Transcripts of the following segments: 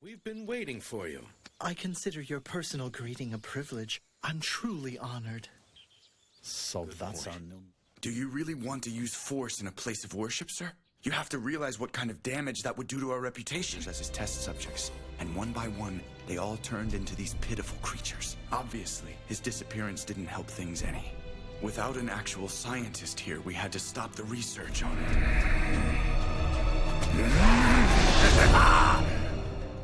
We've been waiting for you. I consider your personal greeting a privilege. I'm truly honored. So that's our new... Do you really want to use force in a place of worship, sir? You have to realize what kind of damage that would do to our reputations as his test subjects. And one by one, they all turned into these pitiful creatures. Obviously, his disappearance didn't help things any. Without an actual scientist here, we had to stop the research on it.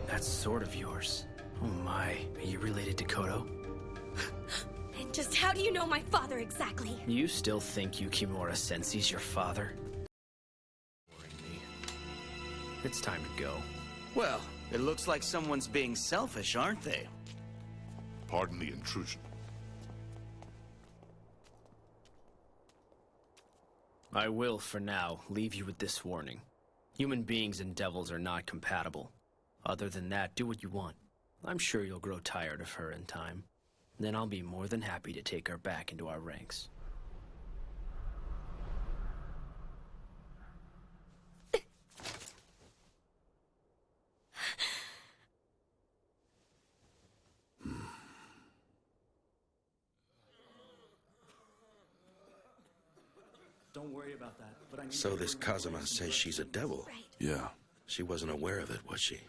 That sword of yours. Oh my, are you related to Kyoto? And just how do you know my father exactly? You still think Yukimura Sensei's your father? It's time to go. Well, it looks like someone's being selfish, aren't they? Pardon the intrusion. I will, for now, leave you with this warning. Human beings and devils are not compatible. Other than that, do what you want. I'm sure you'll grow tired of her in time. Then I'll be more than happy to take her back into our ranks. Don't worry about that, but I need So this Kazuma says she's a devil. Right. Yeah. She wasn't aware of it, was she?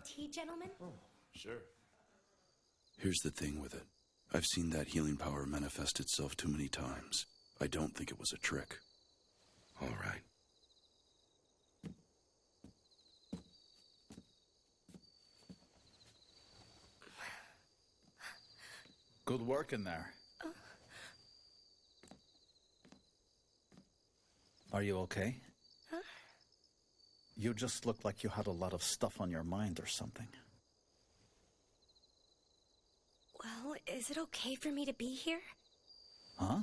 Tea, gentlemen? Sure. Here's the thing with it. I've seen that healing power manifest itself too many times. I don't think it was a trick. All right. Good work in there. Are you okay? Huh? You just looked like you had a lot of stuff on your mind or something. Well, is it okay for me to be here? Huh?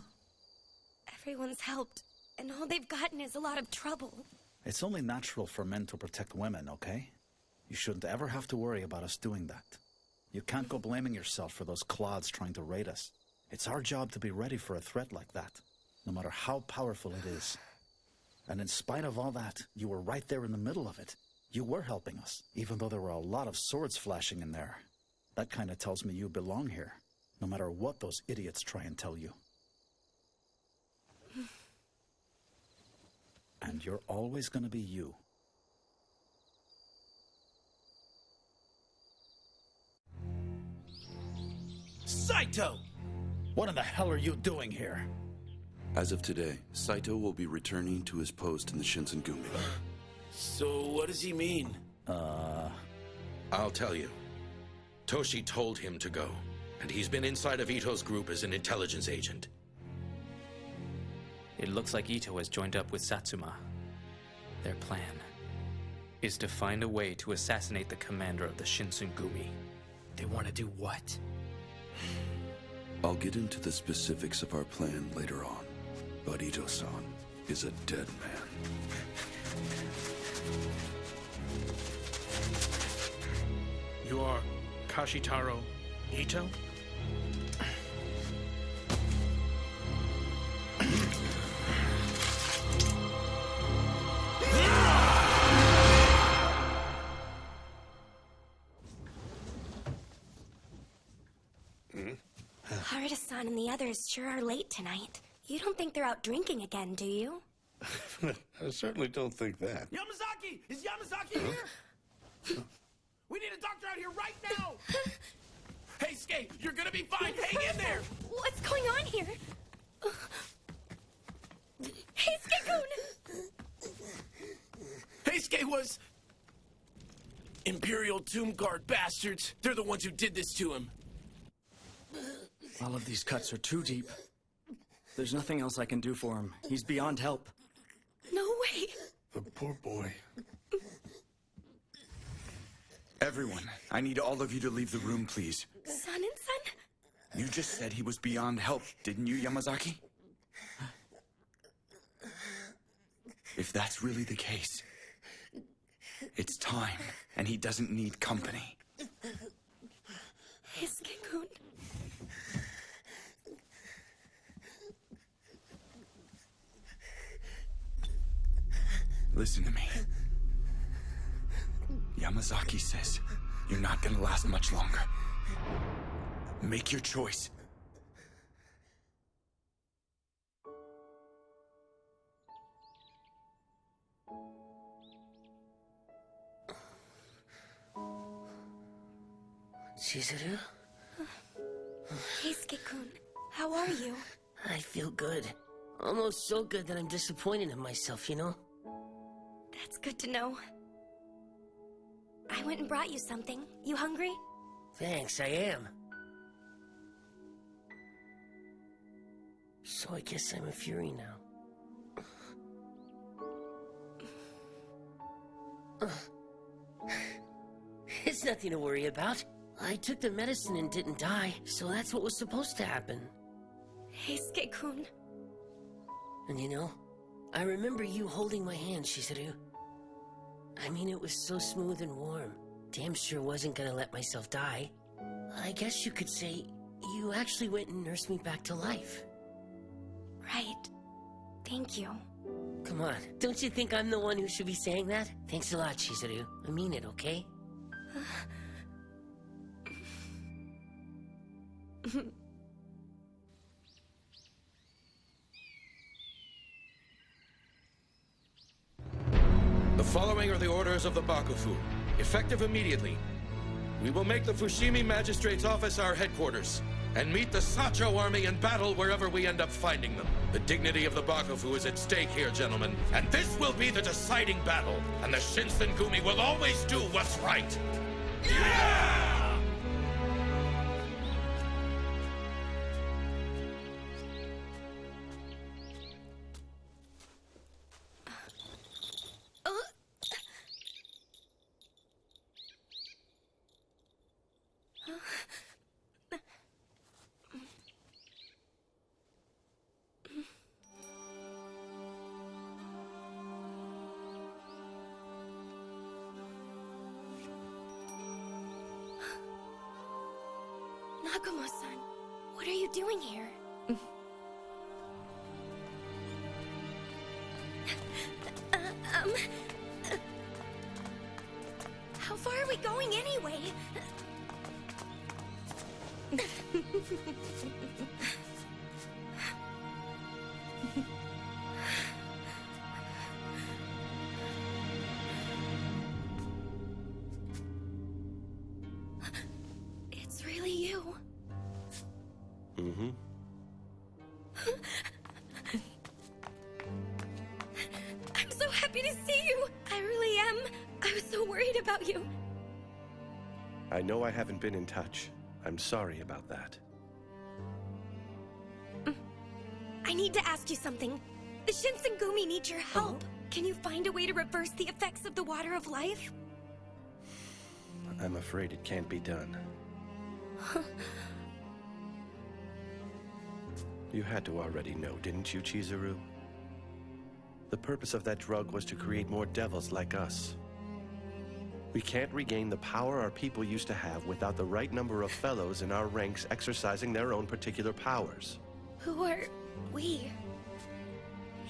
Everyone's helped, and all they've gotten is a lot of trouble. It's only natural for men to protect women, okay? You shouldn't ever have to worry about us doing that. You can't go blaming yourself for those clods trying to raid us. It's our job to be ready for a threat like that, no matter how powerful it is. And in spite of all that, you were right there in the middle of it. You were helping us, even though there were a lot of swords flashing in there. That kind of tells me you belong here, no matter what those idiots try and tell you. And you're always going to be you. Saito! What in the hell are you doing here? As of today, Saito will be returning to his post in the shinsengumi. So what does he mean? I'll tell you. Toshi told him to go, and he's been inside of Ito's group as an intelligence agent. It looks like Ito has joined up with Satsuma. Their plan is to find a way to assassinate the commander of the shinsengumi. They want to do what? I'll get into the specifics of our plan later on, but Ito-san is a dead man. You are Kashitaro Ito? Harada-san and the others sure are late tonight. You don't think they're out drinking again, do you? I certainly don't think that. Yamazaki! Is Yamazaki here? We need a doctor out here right now! Hey, Skate, you're gonna be fine! Hang in there! What's going on here? Hey, Skate-kun! Hey, Skate was... Imperial Tomb Guard bastards. They're the ones who did this to him. All of these cuts are too deep. There's nothing else I can do for him. He's beyond help. No way! The poor boy. Everyone, I need all of you to leave the room, please. Son and son? You just said he was beyond help, didn't you, Yamazaki? If that's really the case, it's time, and he doesn't need company. Hey, Skate-kun. Listen to me. Yamazaki says you're not gonna last much longer. Make your choice. Chizuru? Heisuke-kun, how are you? I feel good. Almost so good that I'm disappointed in myself, you know? That's good to know. I went and brought you something. You hungry? Thanks, I am. So I guess I'm a Fury now. It's nothing to worry about. I took the medicine and didn't die, so that's what was supposed to happen. Heisuke-kun. And you know, I remember you holding my hand, Chizuru. I mean, it was so smooth and warm. Damn sure wasn't gonna let myself die. I guess you could say you actually went and nursed me back to life. Right. Thank you. Come on, don't you think I'm the one who should be saying that? Thanks a lot, Chizuru. I mean it, okay? The following are the orders of the Bakufu, effective immediately. We will make the Fushimi Magistrate's office our headquarters, and meet the Sacho army in battle wherever we end up finding them. The dignity of the Bakufu is at stake here, gentlemen, and this will be the deciding battle, and the shinsengumi will always do what's right. Yeah! Nagumo-san, what are you doing here? How far are we going anyway? It's really you. Mm-hmm. I'm so happy to see you. I really am. I was so worried about you. I know I haven't been in touch. I'm sorry about that. I need to ask you something. The shinsengumi need your help. Can you find a way to reverse the effects of the water of life? I'm afraid it can't be done. You had to already know, didn't you, Chizuru? The purpose of that drug was to create more devils like us. We can't regain the power our people used to have without the right number of fellows in our ranks exercising their own particular powers. Who are we?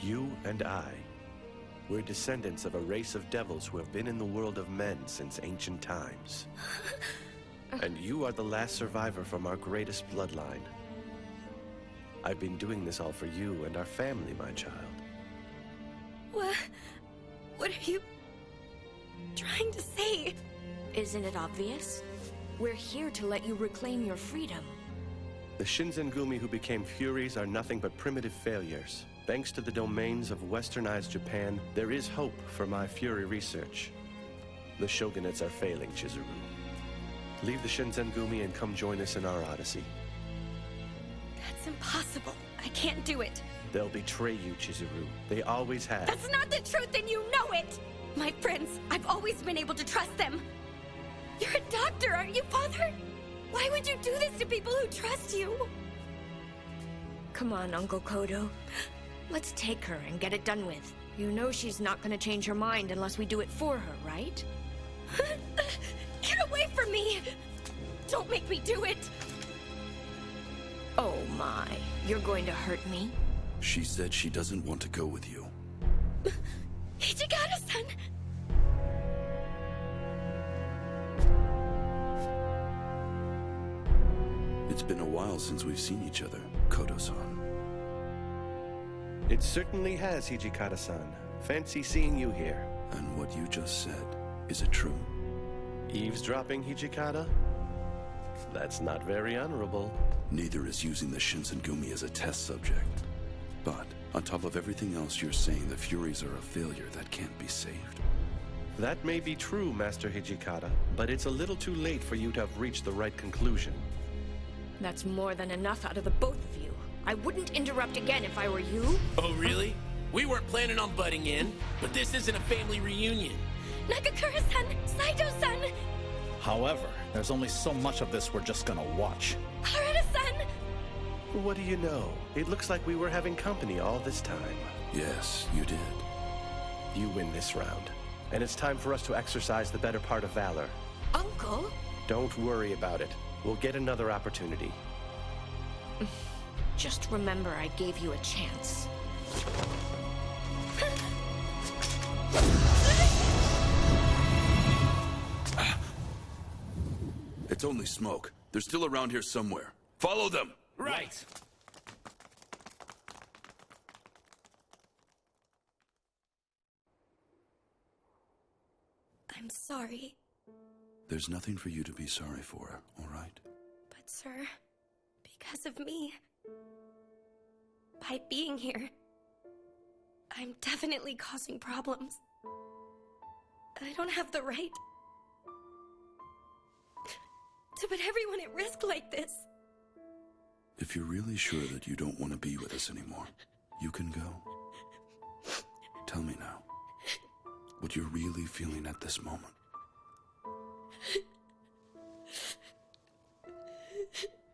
You and I. We're descendants of a race of devils who have been in the world of men since ancient times. And you are the last survivor from our greatest bloodline. I've been doing this all for you and our family, my child. What are you trying to say? Isn't it obvious? We're here to let you reclaim your freedom. The shinsengumi who became Furies are nothing but primitive failures. Thanks to the domains of westernized Japan, there is hope for my Fury research. The shogunates are failing, Chizuru. Leave the shinsengumi and come join us in our odyssey. That's impossible. I can't do it. They'll betray you, Chizuru. They always have. That's not the truth, and you know it! My friends, I've always been able to trust them. You're a doctor, aren't you, Father? Why would you do this to people who trust you? Come on, Uncle Kodo. Let's take her and get it done with. You know she's not gonna change her mind unless we do it for her, right? Get away from me! Don't make me do it! Oh my, you're going to hurt me? She said she doesn't want to go with you. Ichigata-san! been a while since we've seen each other, Kodo-san. It certainly has, Hijikata-san. Fancy seeing you here. And what you just said, is it true? Eavesdropping, Hijikata? That's not very honorable. Neither is using the shinsengumi as a test subject. But, on top of everything else you're saying, the Furies are a failure that can't be saved. That may be true, Master Hijikata, but it's a little too late for you to have reached the right conclusion. That's more than enough out of the both of you. I wouldn't interrupt again if I were you. Oh, really? We weren't planning on butting in, but this isn't a family reunion. Nagakura-san! Saito-san! However, there's only so much of this we're just gonna watch. Harada-san! What do you know? It looks like we were having company all this time. Yes, you did. You win this round. And it's time for us to exercise the better part of valor. Uncle? Don't worry about it. We'll get another opportunity. Just remember I gave you a chance. It's only smoke. They're still around here somewhere. Follow them! Right. I'm sorry, There's nothing for you to be sorry for, all right? but sir, because of me, by being here, I'm definitely causing problems. I don't have the right to put everyone at risk like this. If you're really sure that you don't want to be with us anymore, you can go. Tell me now, what you're really feeling at this moment.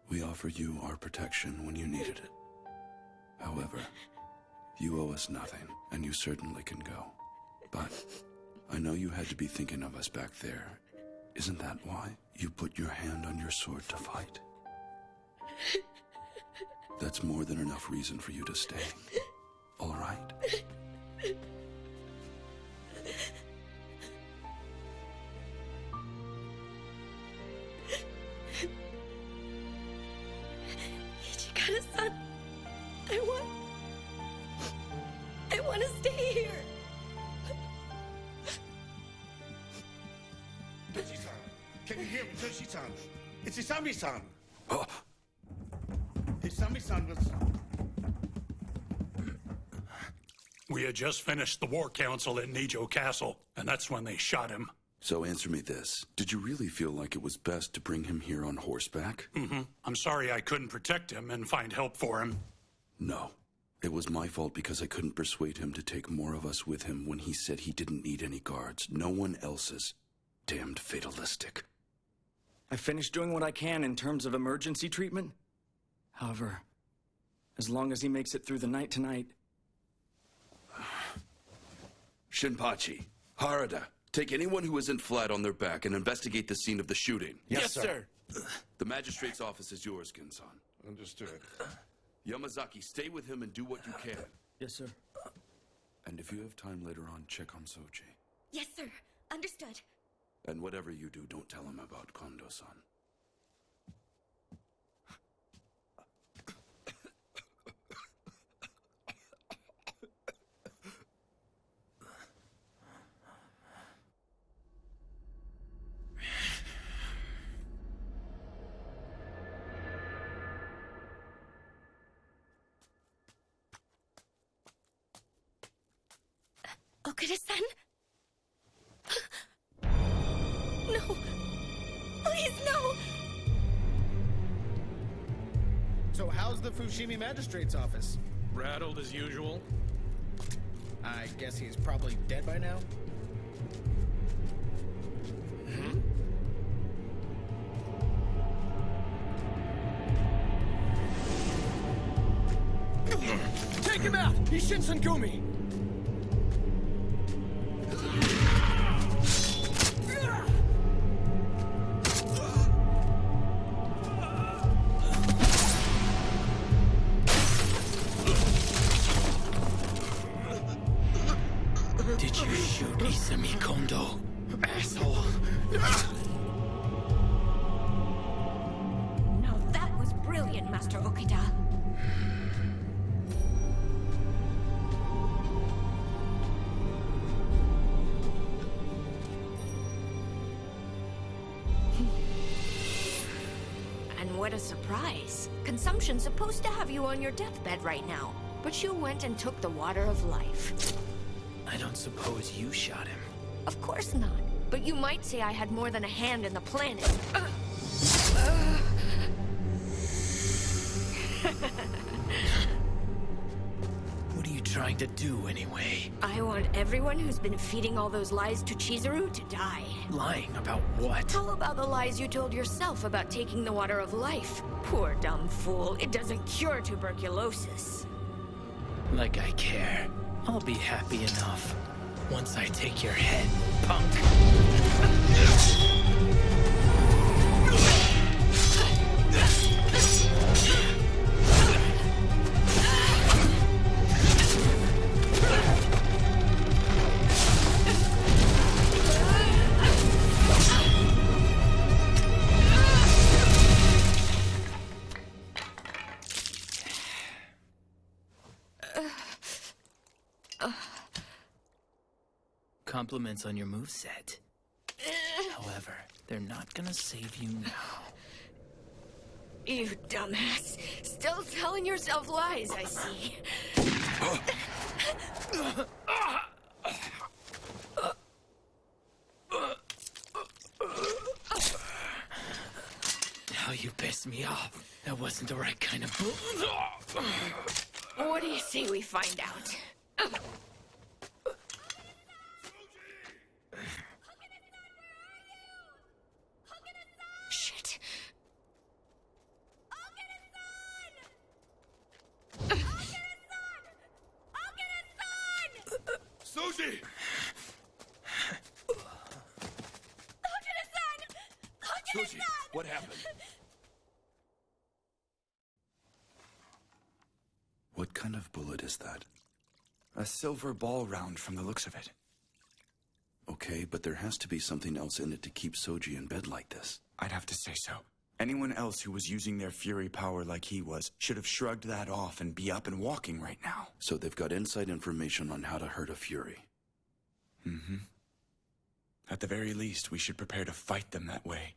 We offered you our protection when you needed it. However, you owe us nothing, and you certainly can go. But I know you had to be thinking of us back there. Isn't that why you put your hand on your sword to fight? That's more than enough reason for you to stay. All right? Hijikata-san, I want to stay here. Toshi-san, can you hear me, Toshi-san? It's Isami-san. Oh. Isami-san was... We had just finished the war council at Nijo Castle, and that's when they shot him. So answer me this. Did you really feel like it was best to bring him here on horseback? Mm-hmm. I'm sorry I couldn't protect him and find help for him. No. It was my fault because I couldn't persuade him to take more of us with him when he said he didn't need any guards. No one else's. Damned fatalistic. I finished doing what I can in terms of emergency treatment. However, as long as he makes it through the night tonight... Shinpachi, Harada, take anyone who isn't flat on their back and investigate the scene of the shooting. Yes, sir. The magistrate's office is yours, Kin-san. Understood. Yamazaki, stay with him and do what you can. Yes, sir. And if you have time later on, check on Soji. Yes, sir. Understood. And whatever you do, don't tell him about Kondo-san. Okuda-san? No! Please, no! So how's the Fushimi Magistrate's office? Rattled as usual. I guess he's probably dead by now? Take him out! He's shinsengumi! Did you shoot Isami Kondo? Asshole. Now that was brilliant! Master Okita. And what a surprise. Consumption's supposed to have you on your deathbed right now, but you went and took the water of life. I don't suppose you shot him. Of course not, but you might say I had more than a hand in the planet. What are you trying to do, anyway? I want everyone who's been feeding all those lies to Chizuru to die. Lying about what? How about the lies you told yourself about taking the water of life? Poor dumb fool, it doesn't cure tuberculosis. Like I care. I'll be happy enough once I take your head, punk. Compliments on your moveset. However, they're not gonna save you now. You dumbass. Still telling yourself lies, I see. Now you pissed me off. That wasn't the right kind of What do you say we find out? Shit. Suji! Suji, what happened? What kind of bullet is that? A silver ball round from the looks of it. Okay, but there has to be something else in it to keep Soji in bed like this. I'd have to say so. Anyone else who was using their fury power like he was should have shrugged that off and be up and walking right now. So they've got inside information on how to hurt a fury. Mm-hmm. At the very least, we should prepare to fight them that way.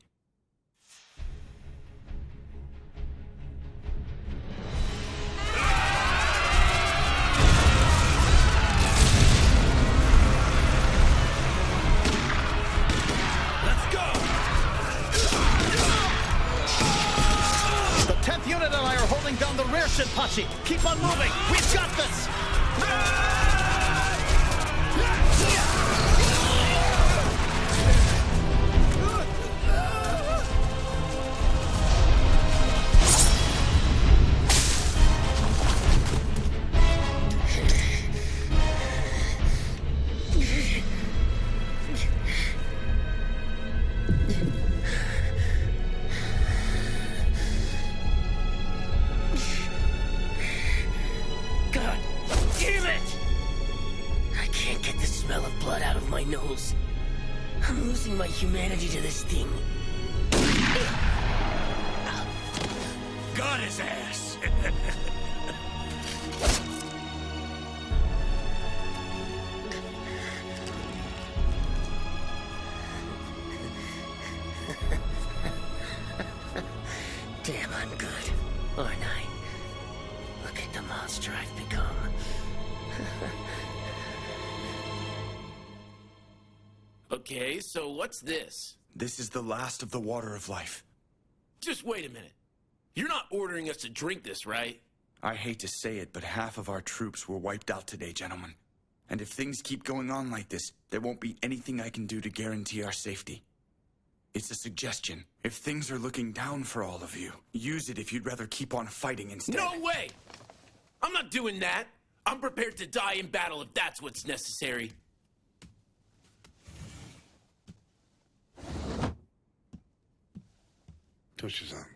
The 10th unit and I are holding down the rear, Shinpachi. Keep on moving. We've got this. God damn it! I can't get the smell of blood out of my nose. I'm losing my humanity to this thing. Got his ass! Damn, I'm good, aren't I? Look at the monster I've become. Okay, so what's this? This is the last of the water of life. Just wait a minute. You're not ordering us to drink this, right? I hate to say it, but half of our troops were wiped out today, gentlemen. And if things keep going on like this, there won't be anything I can do to guarantee our safety. It's a suggestion. If things are looking down for all of you, use it if you'd rather keep on fighting instead. No way! I'm not doing that. I'm prepared to die in battle if that's what's necessary. Toshi-san.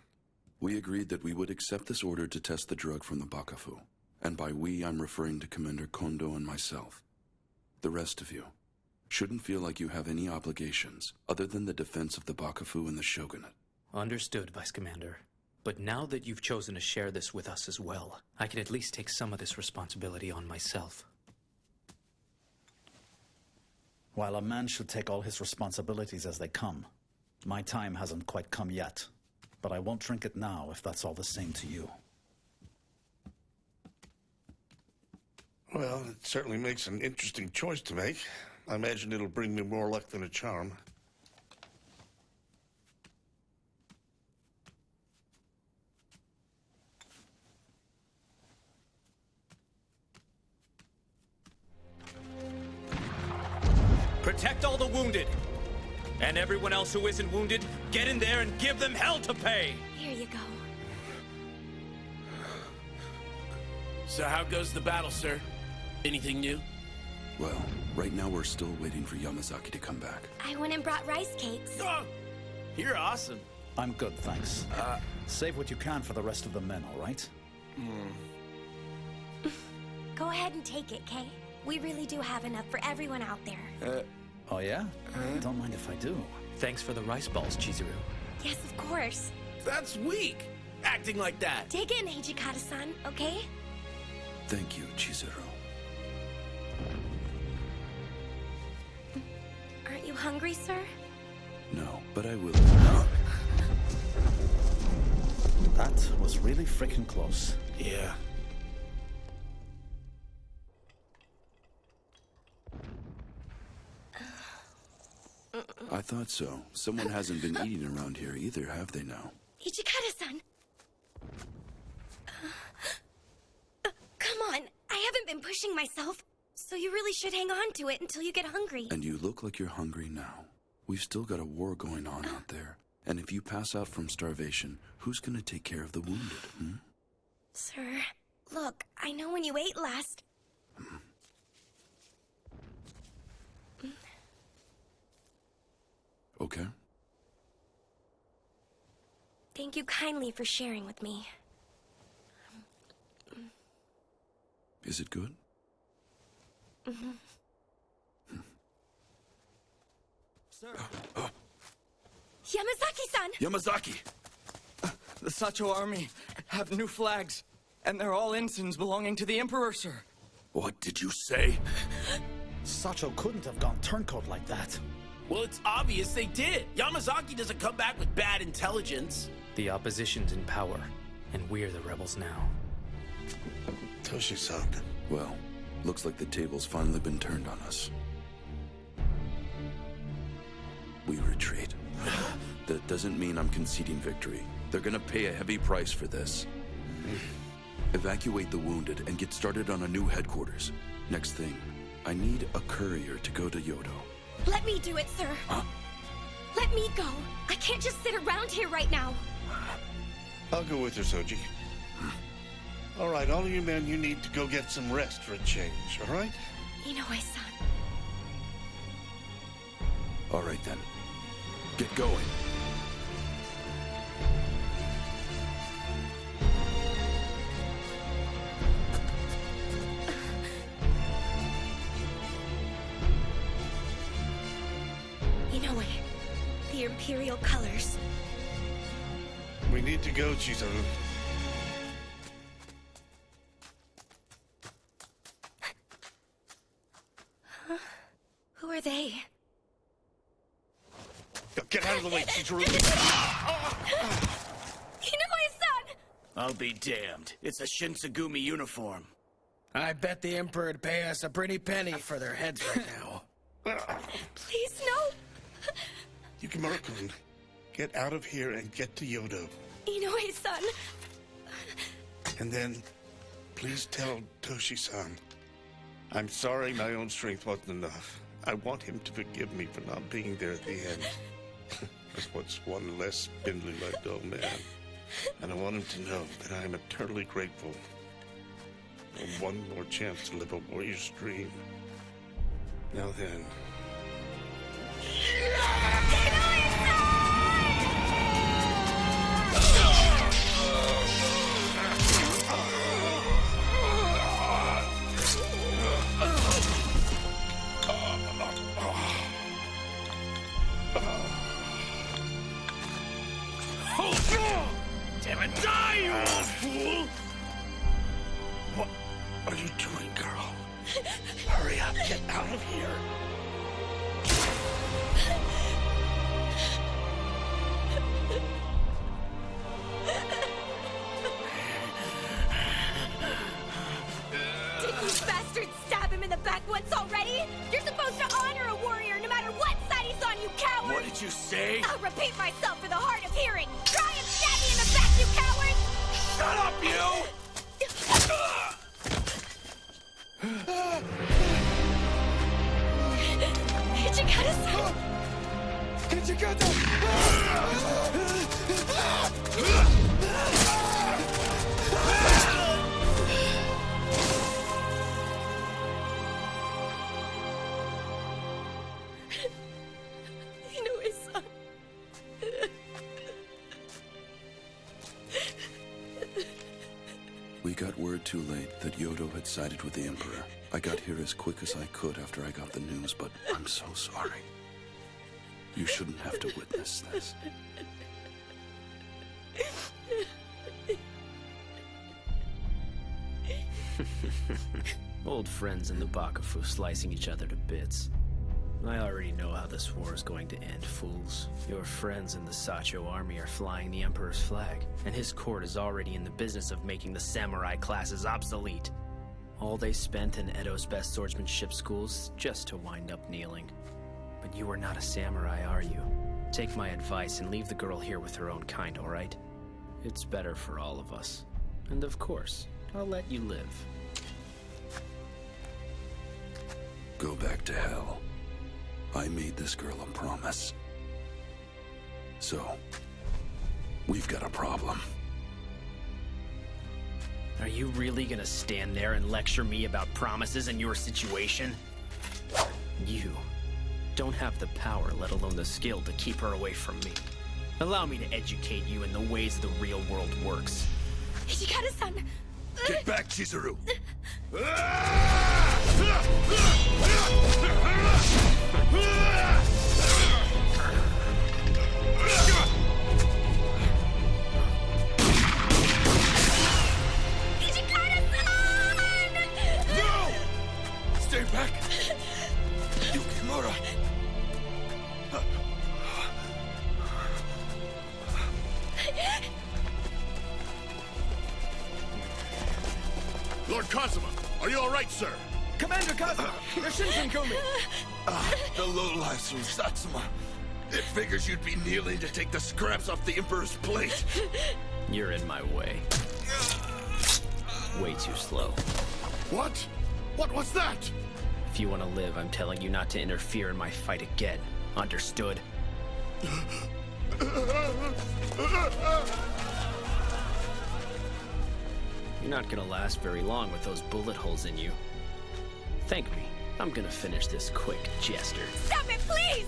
We agreed that we would accept this order to test the drug from the Bakufu. And by we, I'm referring to Commander Kondo and myself. The rest of you shouldn't feel like you have any obligations other than the defense of the Bakufu and the shogunate. Understood, Vice Commander. But now that you've chosen to share this with us as well, I can at least take some of this responsibility on myself. While a man should take all his responsibilities as they come, my time hasn't quite come yet. But I won't drink it now if that's all the same to you. Well, it certainly makes an interesting choice to make. I imagine it'll bring me more luck than a charm. Protect all the wounded. And everyone else who isn't wounded, get in there and give them hell to pay! Here you go. So how goes the battle, sir? Anything new? Well, right now we're still waiting for Yamazaki to come back. I went and brought rice cakes. Oh, you're awesome. I'm good, thanks. Save what you can for the rest of the men, all right? Go ahead and take it, Kay. We really do have enough for everyone out there. Oh yeah? Don't mind if I do. Thanks for the rice balls, Chizuru. Yes, of course. That's weak, acting like that. Dig in, Hijikata-san, okay? Thank you, Chizuru. Aren't you hungry, sir? No, but I will. That was really freaking close. Yeah. I thought so. Someone hasn't been eating around here either, have they now? Hijikata-san! Come on, I haven't been pushing myself, so you really should hang on to it until you get hungry. And you look like you're hungry now. We've still got a war going on out there. And if you pass out from starvation, who's gonna take care of the wounded, Sir, look, I know when you ate last. Okay. Thank you kindly for sharing with me. Is it good? Sir. Yamazaki-san! Yamazaki! The Sacho army have new flags, and they're all ensigns belonging to the Emperor, sir. What did you say? Sacho couldn't have gone turncoat like that. Well, it's obvious they did. Yamazaki doesn't come back with bad intelligence. The opposition's in power, and we're the rebels now. Toshi-san. Well, looks like the table's finally been turned on us. We retreat. That doesn't mean I'm conceding victory. They're gonna pay a heavy price for this. Evacuate the wounded and get started on a new headquarters. Next thing, I need a courier to go to Kyoto. Let me do it, sir. Huh? Let me go. I can't just sit around here right now. I'll go with her, Soji. All right, all of you men, you need to go get some rest for a change, all right? Inoue-san. All right then. Get going. Inoue, the Imperial colors. We need to go, Chizuru. Huh? Who are they? Get out of the way, Chizuru! Inoue-san! I'll be damned. It's a shinsengumi uniform. I bet the Emperor'd pay us a pretty penny for their heads right now. Please, no! Yukimura-kun, get out of here and get to Kyoto. Inoue-san! And then, please tell Toshi-san, I'm sorry my own strength wasn't enough. I want him to forgive me for not being there at the end. As what's one less spindly-legged old man. And I want him to know that I am eternally grateful for one more chance to live a warrior's dream. Now then. him and die, you old fool! What are you doing, girl? Hurry up, get out of here. Did you bastards stab him in the back once already? You're supposed to honor a warrior no matter what side he's on, you coward! What did you say? I'll repeat myself for the hard of hearing. Try and stab me in the back, you cowards! Shut up, you! Hijikata-san! Inoue-san. We got word too late that Yodo had sided with the Emperor. I got here as quick as I could after I got the news, but I'm so sorry. You shouldn't have to witness this. Old friends in the Bakufu slicing each other to bits. I already know how this war is going to end, fools. Your friends in the Sacho army are flying the Emperor's flag, and his court is already in the business of making the samurai classes obsolete. All they spent in Edo's best swordsmanship schools just to wind up kneeling. But you are not a samurai, are you? Take my advice and leave the girl here with her own kind, all right? It's better for all of us. And of course, I'll let you live. Go back to hell. I made this girl a promise. So, we've got a problem. Are you really gonna stand there and lecture me about promises and your situation? You don't have the power, let alone the skill, to keep her away from me. Allow me to educate you in the ways the real world works. Hijikata-san! Get back, Chizuru! No! Stay back! Yukimura! Lord Kazuma, are you all right, sir? Commander Kazuma, they're shinsengumi. The lowlifes from Satsuma. It figures you'd be kneeling to take the scraps off the Emperor's plate. You're in my way. Way too slow. What? What was that? If you want to live, I'm telling you not to interfere in my fight again. Understood? You're not gonna last very long with those bullet holes in you. Thank me. I'm gonna finish this quick, Jester. Stop it, please!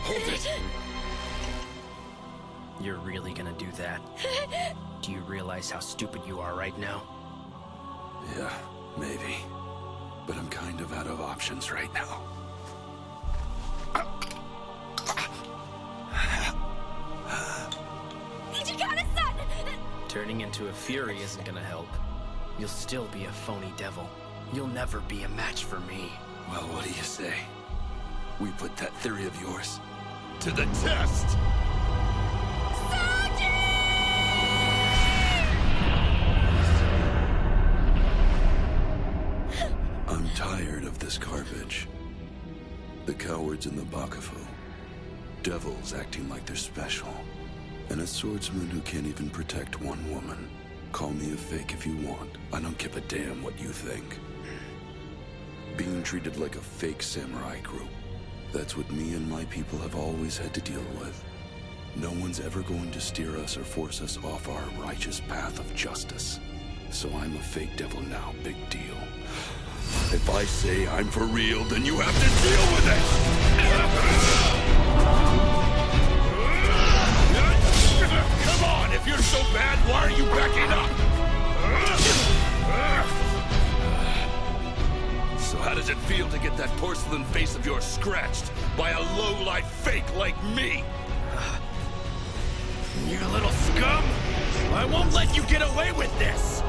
Hold it! You're really gonna do that? Do you realize how stupid you are right now? Yeah, maybe. But I'm kind of out of options right now. Hijikata-san! Turning into a fury isn't gonna help. You'll still be a phony devil. You'll never be a match for me. Well, what do you say? We put that theory of yours to the test! I'm tired of this garbage. The cowards in the Bakufu. Devils acting like they're special. And a swordsman who can't even protect one woman. Call me a fake if you want. I don't give a damn what you think. Being treated like a fake samurai group. That's what me and my people have always had to deal with. No one's ever going to steer us or force us off our righteous path of justice. So I'm a fake devil now, big deal. If I say I'm for real, then you have to deal with it! Come on, if you're so bad, why are you backing up? you're scratched by a low-life fake like me! You little scum! I won't let you get away with this!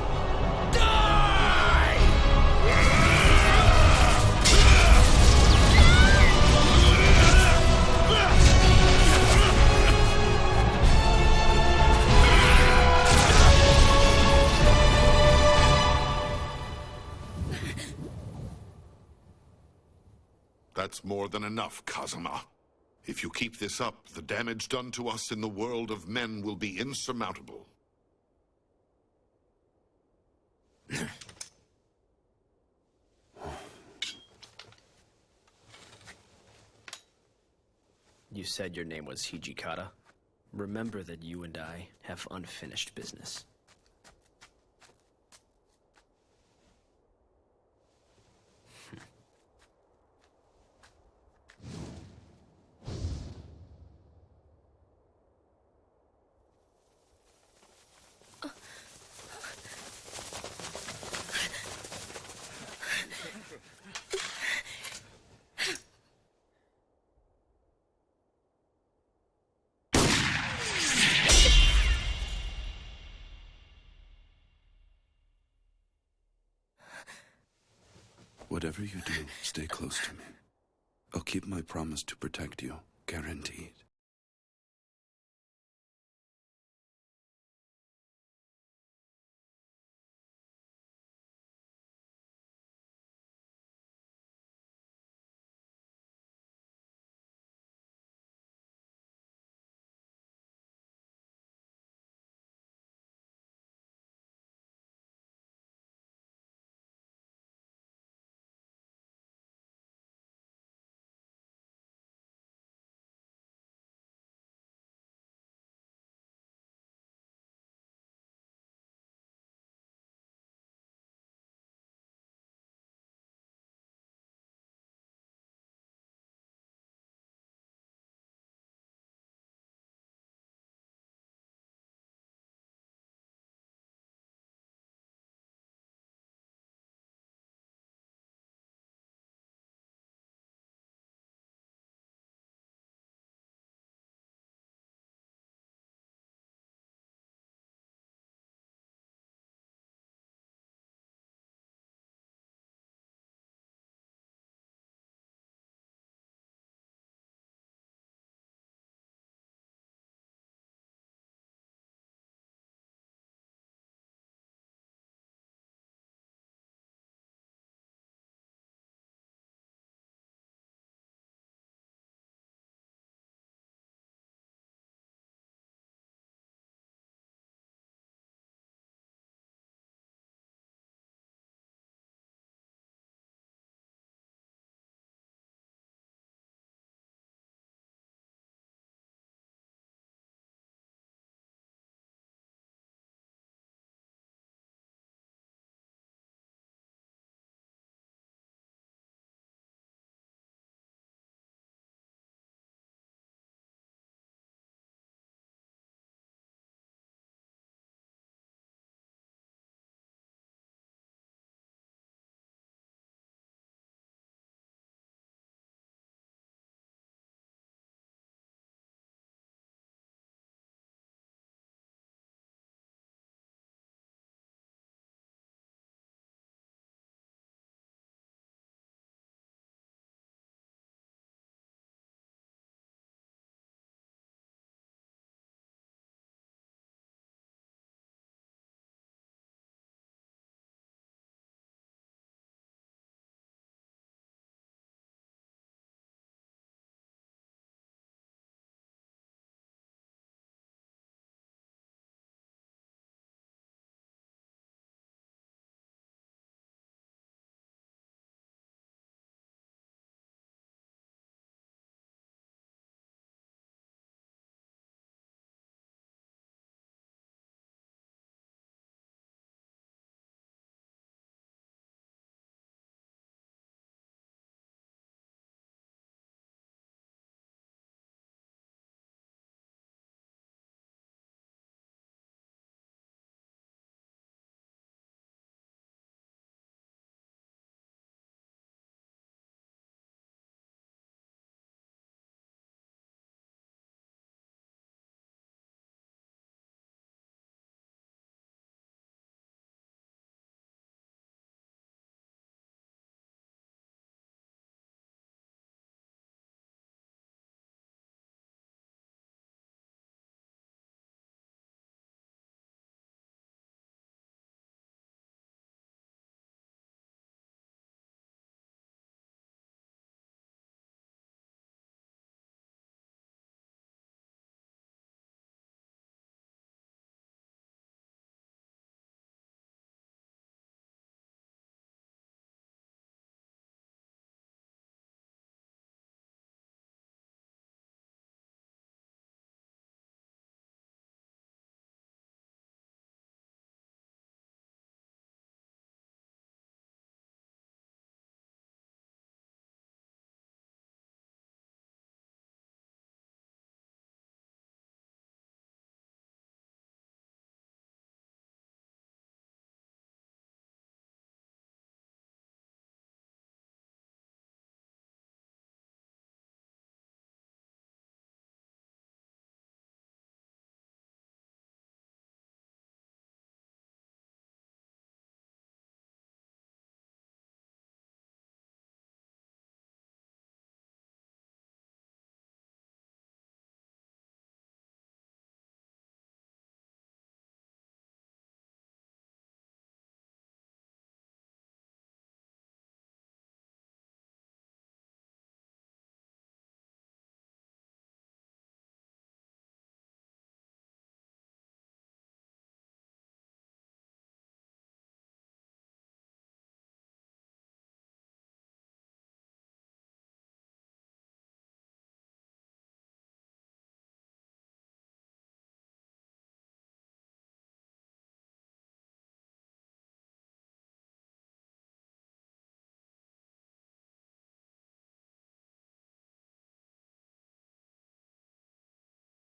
That's more than enough, Kazuma. If you keep this up, the damage done to us in the world of men will be insurmountable. You said your name was Hijikata. Remember that you and I have unfinished business. Whatever you do, stay close to me. I'll keep my promise to protect you, guaranteed.